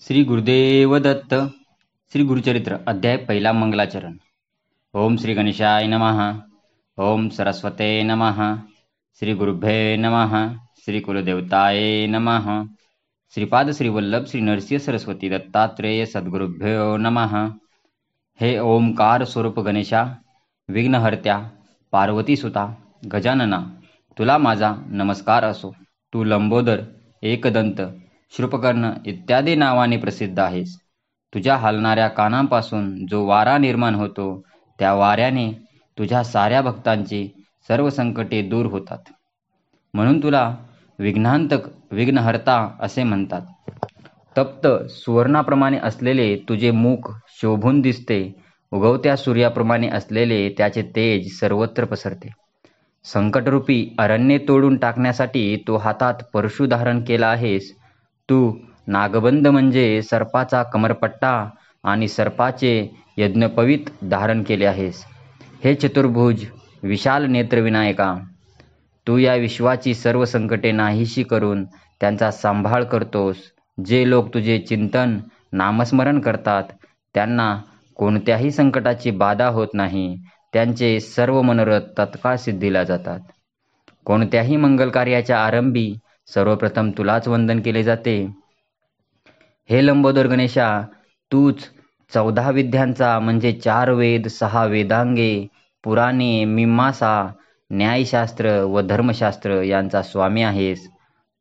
श्री गुरुदेव दत्त. श्री गुरुचरित्र अध्याय पहिला. मंगलाचरण. ओम श्री गणेशाय नमः. ओम सरस्वते नमः. श्री गुरुभ्ये नमः. श्री कुलदेवताय नमः. श्रीपाद श्री वल्लभ श्री नरसिंह सरस्वती दत्तात्रेय सद्गुरुभ्यो नमः. हे ओंकार स्वरूप गणेशा, विघ्नहर्त्या, पार्वती सुता, गजानना, तुला माझा नमस्कार असो. तू लंबोदर, एकदंत, शृपकर्ण इत्यादी नावाने प्रसिद्ध आहेस. तुझ्या हलणाऱ्या कानांपासून जो वारा निर्माण होतो त्या वाऱ्याने तुझ्या साऱ्या भक्तांची सर्व संकटे दूर होतात. म्हणून तुला विघ्नांतक, विघ्नहर्ता असे म्हणतात. तप्त सुवर्णाप्रमाणे असलेले तुझे मुख शोभून दिसते. उगवत्या सूर्याप्रमाणे असलेले त्याचे तेज सर्वत्र पसरते. संकटरूपी अरण्ये तोडून टाकण्यासाठी तू हातात परशु धारण केला आहेस. तू नागबंध म्हणजे सर्पाचा कमरपट्टा आणि सर्पाचे यज्ञपवीत धारण केले आहेस. हे चतुर्भुज विशाल नेत्रविनायका, तू या विश्वाची सर्व संकटे नाहीशी करून त्यांचा सांभाळ करतोस. जे लोक तुझे चिंतन नामस्मरण करतात त्यांना कोणत्याही संकटाची बाधा होत नाही. त्यांचे सर्व मनोरथ तत्काळ सिद्धीला जातात. कोणत्याही मंगल कार्याच्या आरंभी सर्वप्रथम तुलाच वंदन केले जाते. हे लंबोदर गणेशा, तूच 14 विद्यांचा म्हणजे 4 वेद, 6 वेदांगे, पुराणे, मीमांसा, न्यायशास्त्र व धर्मशास्त्र यांचा स्वामी आहेस.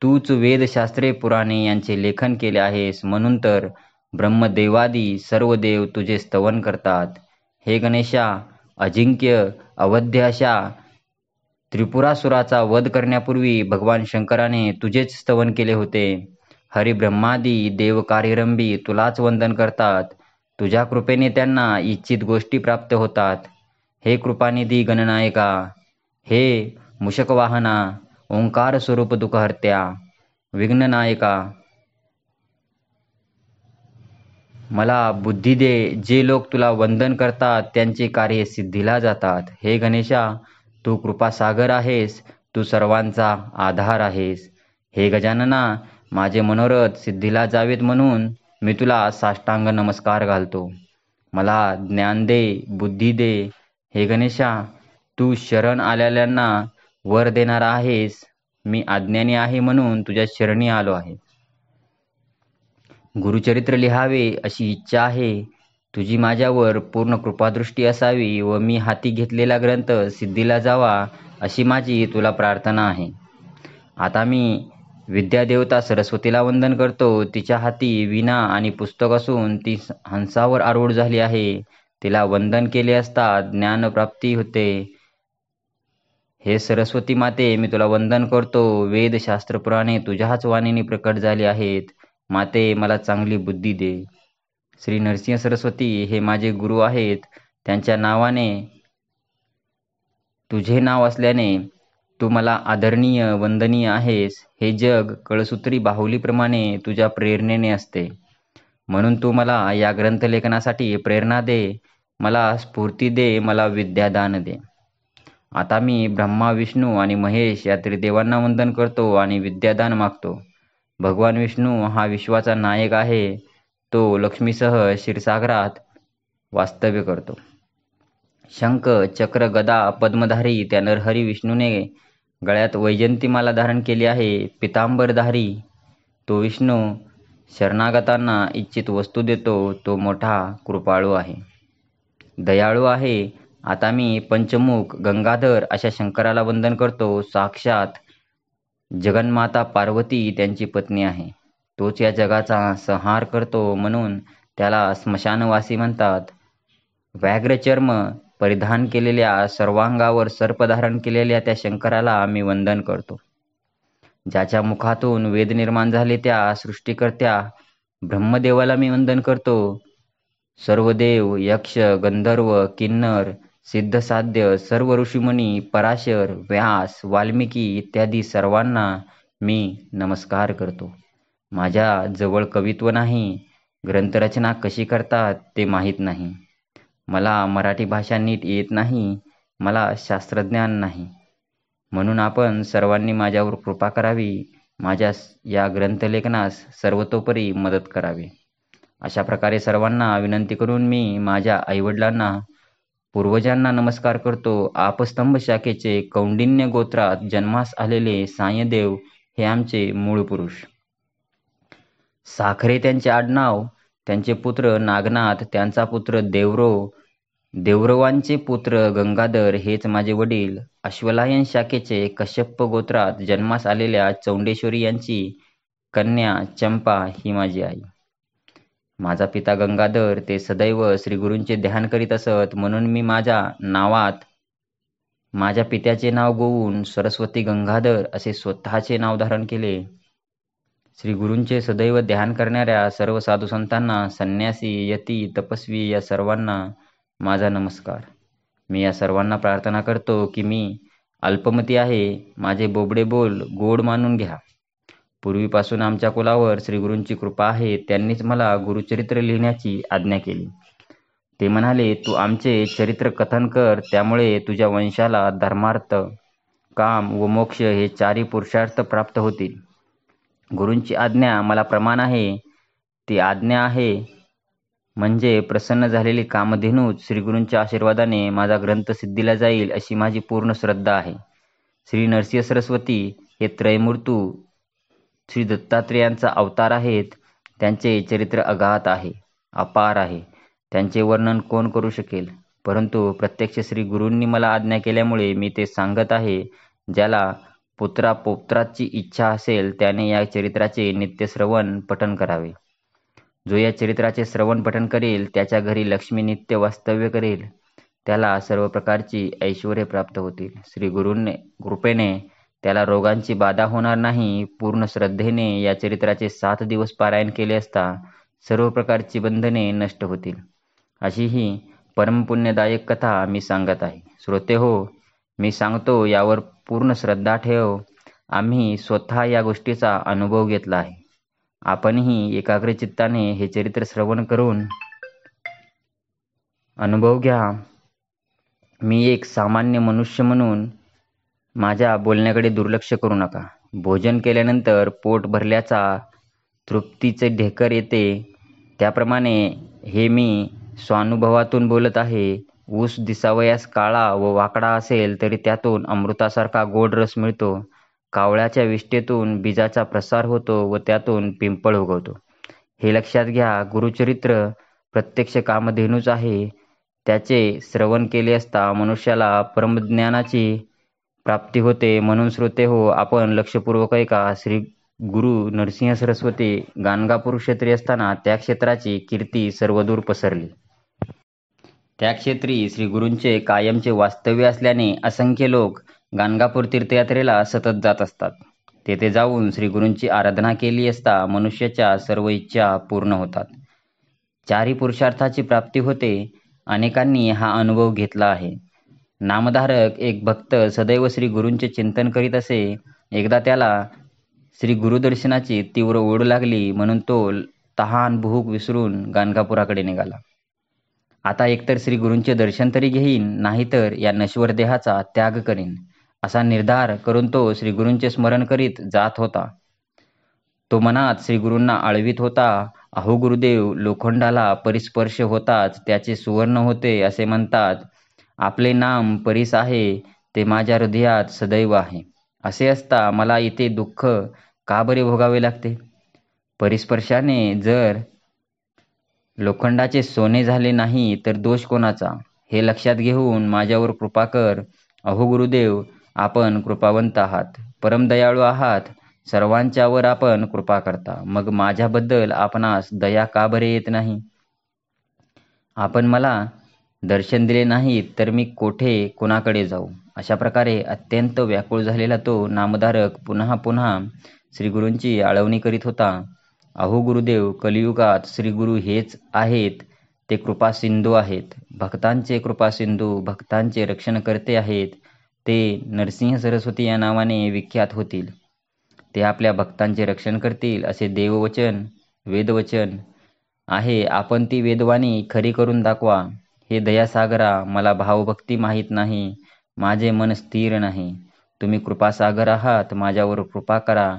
तूच वेदशास्त्रे, पुराणे यांचे लेखन केले आहेस. म्हणून तर ब्रह्मदेवादी सर्व देव तुझे स्तवन करतात. हे गणेशा, अजिंक्य अवध्य अशा त्रिपुरासुराचा वध करण्यापूर्वी भगवान शंकराने तुझेच स्तवन केले होते. हरिब्रह्मादी देव कार्यरंभी तुलाच वंदन करतात. तुझ्या कृपेने त्यांना इच्छित गोष्टी प्राप्त होतात. हे कृपानिधी गणनायका, हे मूषकवाहना, ओंकार स्वरूप दुःखहर्त्या, विघ्ननायका, मला बुद्धी दे. जे लोक तुला वंदन करतात त्यांचे कार्य सिद्धीला जातात. हे गणेशा, तू कृपासागर आहेस. तू सर्वांचा आधार आहेस. हे गजानना, माझे मनोरथ सिद्धीला जावेत म्हणून मी तुला साष्टांग नमस्कार घालतो. मला ज्ञान दे, बुद्धी दे. हे गणेशा, तू शरण आलेल्यांना वर देणारा आहेस. मी अज्ञानी आहे म्हणून तुझ्या शरणी आलो आहे. गुरुचरित्र लिहावे अशी इच्छा आहे. तुझी माझ्यावर पूर्ण कृपादृष्टी असावी व मी हाती घेतलेला ग्रंथ सिद्धीला जावा अशी माझी तुला प्रार्थना आहे. आता मी विद्यादेवता सरस्वतीला वंदन करतो. तिच्या हाती वीणा आणि पुस्तक असून ती हंसावर आरूढ झाली आहे. तिला वंदन केले असता ज्ञानप्राप्ती होते. हे सरस्वती माते, मी तुला वंदन करतो. वेद शास्त्र पुराणे तुझ्याच वाणीने प्रकट झाली आहेत. माते, मला चांगली बुद्धी दे. श्री नरसिंह सरस्वती हे माझे गुरु आहेत. त्यांच्या नावाने तुझे नाव असल्याने तू मला आदरणीय, वंदनीय आहेस. हे जग कळसूत्री बाहुलीप्रमाणे तुझ्या प्रेरणेने असते. म्हणून तू मला या ग्रंथलेखनासाठी प्रेरणा दे. मला स्फूर्ती दे. मला विद्यादान दे. आता मी ब्रह्मा, विष्णू आणि महेश या त्रिदेवांना वंदन करतो आणि विद्यादान मागतो. भगवान विष्णू हा विश्वाचा नायक आहे. तो लक्ष्मीसह क्षीरसागरात वास्तव्य करतो. शंख, चक्र, गदा, पद्मधारी त्या नरहरी विष्णूने गळ्यात वैजयंतीमाला धारण केली आहे. पितांबरधारी तो विष्णू शरणागतांना इच्छित वस्तू देतो. तो मोठा कृपाळू आहे, दयाळू आहे. आता मी पंचमुख, गंगाधर अशा शंकराला वंदन करतो. साक्षात जगन्माता पार्वती त्यांची पत्नी आहे. तोच या जगाचा संहार करतो म्हणून त्याला स्मशानवासी म्हणतात. व्याघ्रचर्म परिधान केलेल्या, सर्वांगावर सर्प धारण केलेल्या त्या शंकराला मी वंदन करतो. ज्याच्या मुखातून वेद निर्माण झाले त्या सृष्टीकर्त्या ब्रह्मदेवाला मी वंदन करतो. सर्व देव, यक्ष, गंधर्व, किन्नर, सिद्धसाध्य, सर्व ऋषीमुनी, पराशर, व्यास, वाल्मिकी इत्यादी सर्वांना मी नमस्कार करतो. माझ्या जवळ कवित्व नाही. ग्रंथरचना कशी करतात ते माहीत नाही. मला मराठी भाषा नीट येत नाही. मला शास्त्रज्ञान नाही. म्हणून आपण सर्वांनी माझ्यावर कृपा करावी. माझ्या या ग्रंथलेखनास सर्वतोपरी मदत करावी. अशा प्रकारे सर्वांना विनंती करून मी माझ्या आईवडिलांना, पूर्वजांना नमस्कार करतो. आपस्तंभ शाखेचे कौंडिन्य गोत्रात जन्मास आलेले सायदेव हे आमचे मूळ पुरुष. साखरे त्यांचे आडनाव, त्यांचे पुत्र नागनाथ, त्यांचा पुत्र देवरो, देवरवांचे पुत्र गंगाधर हेच माझे वडील. अश्वलायन शाखेचे कश्यप गोत्रात जन्मास आलेल्या चौंडेश्वरी यांची कन्या चंपा ही माझी आई. माझा पिता गंगाधर ते सदैव श्रीगुरूंचे ध्यान करीत असत, म्हणून मी माझ्या नावात माझ्या पित्याचे नाव गोवून सरस्वती गंगाधर असे स्वतःचे नाव धारण केले. श्रीगुरूंचे सदैव ध्यान करणाऱ्या सर्व साधुसंतांना, संन्यासी, यती, तपस्वी या सर्वांना माझा नमस्कार. मी या सर्वांना प्रार्थना करतो की मी अल्पमती आहे, माझे बोबडे बोल गोड मानून घ्या. पूर्वीपासून आमच्या कुलावर श्रीगुरूंची कृपा आहे. त्यांनीच मला गुरुचरित्र लिहिण्याची आज्ञा केली. ते म्हणाले, तू आमचे चरित्र कथन कर, त्यामुळे तुझ्या वंशाला धर्मार्थ, काम व मोक्ष हे चारही पुरुषार्थ प्राप्त होतील. गुरूंची आज्ञा मला प्रमाण आहे. ती आज्ञा आहे म्हणजे प्रसन्न झालेली कामधेनूच श्रीगुरूंच्या आशीर्वादाने माझा ग्रंथ सिद्धीला जाईल अशी माझी पूर्ण श्रद्धा आहे. श्री नरसिंह सरस्वती हे त्रयमूर्तू श्री दत्तात्रेयांचा अवतार आहेत. त्यांचे चरित्र अगाध आहे, अपार आहे. त्यांचे वर्णन कोण करू शकेल? परंतु प्रत्यक्ष श्री गुरूंनी मला आज्ञा केल्यामुळे मी ते सांगत आहे. ज्याला पुत्राची इच्छा असेल त्याने या चरित्राचे नित्यश्रवण पठण करावे. जो या चरित्राचे श्रवण पठण करेल त्याच्या घरी लक्ष्मी नित्य वास्तव्य करेल. त्याला सर्व प्रकारची ऐश्वर्य प्राप्त होतील. श्री गुरूंनी कृपेने त्याला रोगांची बाधा होणार नाही. पूर्ण श्रद्धेने या चरित्राचे 7 दिवस पारायण केले असता सर्व प्रकारची बंधने नष्ट होतील. अशी ही परमपुण्यदायक कथा मी सांगत आहे. श्रोते हो, मी सांगतो यावर पूर्ण श्रद्धा ठेव. आम्ही स्वतः या गोष्टीचा अनुभव घेतला आहे. आपणही एकाग्र चित्ताने हे चरित्र श्रवण करून अनुभव घ्या. मी एक सामान्य मनुष्य म्हणून माझ्या बोलण्याकडे दुर्लक्ष करू नका. भोजन केल्यानंतर पोट भरल्याचा तृप्तीचे ढेकर येते, त्याप्रमाणे हे मी स्वानुभवातून बोलत आहे. ऊस दिसावयास काळा व वाकडा असेल तरी त्यातून अमृतासारखा गोड रस मिळतो. कावळ्याच्या विष्ठेतून बीजाचा प्रसार होतो व त्यातून पिंपळ उगवतो. हे लक्षात घ्या. गुरुचरित्र प्रत्यक्ष कामधेनूच आहे. त्याचे श्रवण केले असता मनुष्याला परमज्ञानाची प्राप्ती होते. म्हणून श्रोते हो, आपण लक्षपूर्वक ऐका. श्री गुरु नरसिंह सरस्वती गाणगापूर क्षेत्री असताना त्या क्षेत्राची कीर्ती सर्वदूर पसरली. त्या क्षेत्री श्री गुरूंचे कायमचे वास्तव्य असल्याने असंख्य लोक गाणगापूर तीर्थयात्रेला सतत जात असतात. तेथे जाऊन श्री गुरूंची आराधना केली असता मनुष्याच्या सर्व इच्छा पूर्ण होतात. चारही पुरुषार्थाची प्राप्ती होते. अनेकांनी हा अनुभव घेतला आहे. नामधारक एक भक्त सदैव श्री गुरूंचे चिंतन करीत असे. एकदा त्याला श्री गुरुदर्शनाची तीव्र ओढ लागली, म्हणून तो तहान भूक विसरून गाणगापुराकडे निघाला. आता एकतर श्री गुरूंचे दर्शन तरी घेईन, नाहीतर या नश्वर देहाचा त्याग करीन, असा निर्धार करून तो श्री गुरूंचे स्मरण करीत जात होता. तो मनात श्री गुरूंना आळवीत होता. अहो गुरुदेव, लोखंडाला परिस्पर्श होताच त्याचे सुवर्ण होते असे म्हणतात. आपले नाम परीस आहे, ते माझ्या हृदयात सदैव आहे. असे असता मला इथे दुःख का बरे भोगावे लागते? परिस्पर्शाने जर लोखंडाचे सोने झाले नाही तर दोष कोणाचा? हे लक्षात घेऊन माझ्यावर कृपा कर. अहो गुरुदेव, आपण कृपावंत आहात, परमदयाळू आहात. सर्वांच्यावर आपण कृपा करता, मग माझ्याबद्दल आपणास दया का बरे येत नाही? आपण मला दर्शन दिले नाहीत तर मी कोठे कोणाकडे जाऊ? अशा प्रकारे अत्यंत व्याकुळ झालेला तो नामधारक पुन्हा पुन्हा श्रीगुरूंची आळवणी करीत होता. अहो गुरुदेव, कलियुगात श्रीगुरू हेच आहेत. ते कृपा सिंधू आहेत, भक्तांचे कृपा सिंधू, भक्तांचे रक्षण करते आहेत. ते नरसिंह सरस्वती या नावाने विख्यात होतील. ते आपल्या भक्तांचे रक्षण करतील असे देववचन, वेदवचन आहे. आपण ती वेदवाणी खरी करून दाखवा. हे दयासागरा, मला भावभक्ती माहीत नाही, माझे मन स्थिर नाही. तुम्ही कृपासागर आहात, माझ्यावर कृपा करा.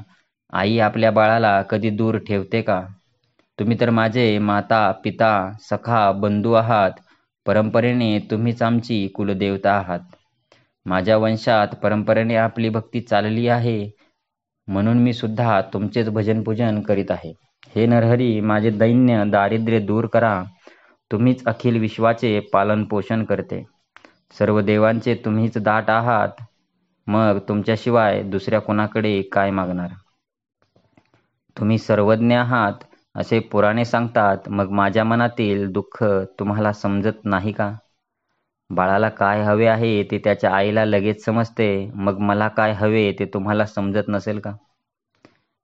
आई आपल्या बाळाला कधी दूर ठेवते का? तुम्ही तर माझे माता, पिता, सखा, बंधू आहात. परंपरेने तुम्हीच आमची कुलदेवता आहात. माझ्या वंशात परंपरेने आपली भक्ती चालली आहे, म्हणून मी सुद्धा तुमचेच भजनपूजन करीत आहे. हे नरहरी, माझे दैन्य दारिद्र्य दूर करा. तुम्हीच अखिल विश्वाचे पालनपोषण करते. सर्व देवांचे तुम्हीच दाट आहात. मग तुमच्याशिवाय दुसऱ्या कोणाकडे काय मागणार? तुम्ही सर्वज्ञ आहात असे पुराणे सांगतात. मग माझ्या मनातील दुःख तुम्हाला समजत नाही का? बाळाला काय हवे आहे ते त्याच्या आईला लगेच समजते. मग मला काय हवे ते तुम्हाला समजत नसेल का?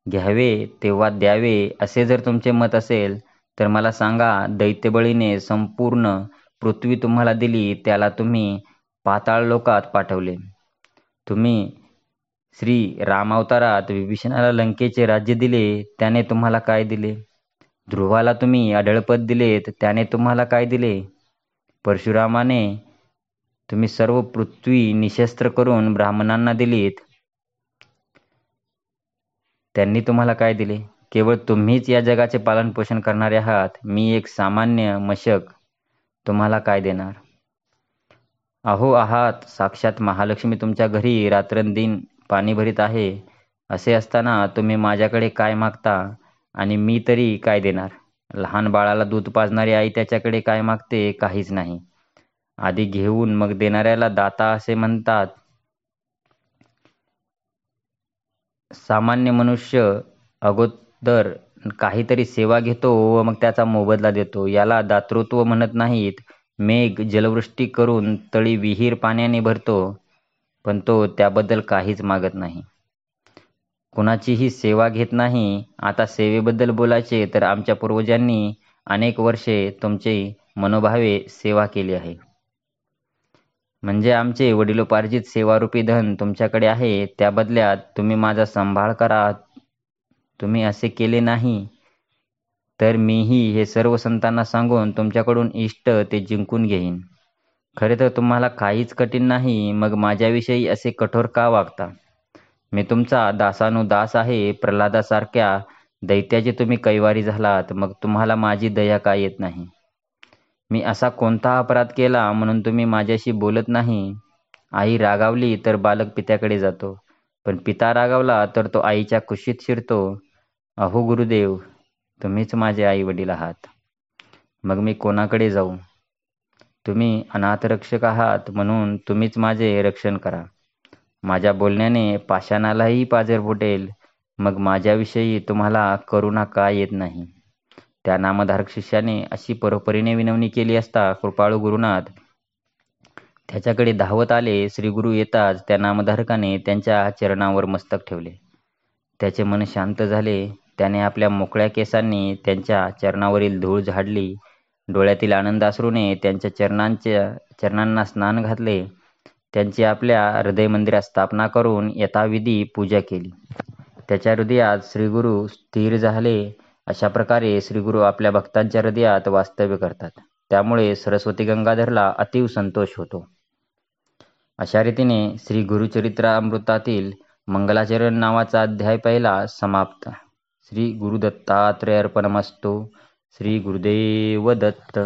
घ्यावे तेव्हा द्यावे असे जर तुमचे मत असेल तर मला सांगा. दैत्यबळीने संपूर्ण पृथ्वी तुम्हाला दिली, त्याला तुम्ही पाताळ लोकात पाठवले. तुम्ही श्री रामावतारात विभीषणाला लंकेचे राज्य दिले, त्याने तुम्हाला काय दिले? ध्रुवाला तुम्ही अढळपद दिलेत, त्याने तुम्हाला काय दिले? परशुरामाने तुम्ही सर्व पृथ्वी निशस्त्र करून ब्राह्मणांना दिलीत, त्यांनी तुम्हाला काय दिले? केवळ तुम्हीच या जगाचे पालनपोषण करणारे आहात. मी एक सामान्य मशक तुम्हाला काय देणार? अहो आहात साक्षात महालक्ष्मी तुमच्या घरी रात्रंदिन पाणी भरीत आहे. असे असताना तुम्ही माझ्याकडे काय मागता आणि मी तरी काय देणार? लहान बाळाला दूध पाजणारी आई त्याच्याकडे काय मागते? काहीच नाही. आधी घेऊन मग देणाऱ्याला दाता असे म्हणतात. सामान्य मनुष्य अगोदर काहीतरी सेवा घेतो व मग त्याचा मोबदला देतो. याला दातृत्व म्हणत नाहीत. मेघ जलवृष्टी करून तळी विहीर पाण्याने भरतो, पण तो त्याबद्दल काहीच मागत नाही. कुणाचीही सेवा घेत नाही. आता सेवेबद्दल बोलायचे तर आमच्या पूर्वजांनी अनेक वर्षे तुमची मनोभावे सेवा केली आहे. म्हणजे आमचे वडिलोपार्जित सेवारूपी धन तुमच्याकडे आहे. त्या बदल्यात तुम्ही माझा सांभाळ करा. तुम्ही असे केले नाही तर मीही हे सर्व संतांना सांगून तुमच्याकडून इष्ट ते जिंकून घेईन. खरे तर तुम्हाला काहीच कठीण नाही. मग माझ्याविषयी असे कठोर का वागता? मी तुमचा दासानुदास आहे. प्रल्हादासारख्या दैत्याचे तुम्ही कैवारी झालात. मग तुम्हाला माझी दया का येत नाही? मी असा कोणता अपराध केला म्हणून तुम्ही माझ्याशी बोलत नाही? आई रागावली तर बालक पित्याकडे जातो, पण पिता रागावला तर तो आईच्या कुशीत शिरतो. अहो गुरुदेव, तुम्हीच माझे आई वडील आहात. मग मी कोणाकडे जाऊ? तुम्ही अनाथरक्षक आहात, म्हणून तुम्हीच माझे रक्षण करा. माझ्या बोलण्याने पाषाणालाही पाझर फुटेल. मग माझ्याविषयी तुम्हाला करुणा का येत नाही? त्या नामधारक शिष्याने अशी परोपरीने विनवणी केली असता कृपाळू गुरुनाथ त्याच्याकडे धावत आले. श्रीगुरु येताच त्या नामधारकाने त्यांच्या चरणावर मस्तक ठेवले. त्याचे मन शांत झाले. त्याने आपल्या मोकळ्या केसांनी त्यांच्या चरणावरील धूळ झाडली. डोळ्यातील आनंदाश्रूने त्यांच्या चरणांना स्नान घातले. त्यांची आपल्या हृदय मंदिरात स्थापना करून यथाविधी पूजा केली. त्याच्या हृदयात श्रीगुरु स्थिर झाले. अशा प्रकारे श्रीगुरु आपल्या भक्तांच्या हृदयात वास्तव्य करतात. त्यामुळे सरस्वती गंगाधरला अतीव संतोष होतो. अशा रीतीने श्री गुरुचरित्रामृतातील मंगलाचरण नावाचा अध्याय पहिला समाप्त. श्री गुरुदत्तात्रय अर्पणमस्तु. श्री गुरुदेव दत्त.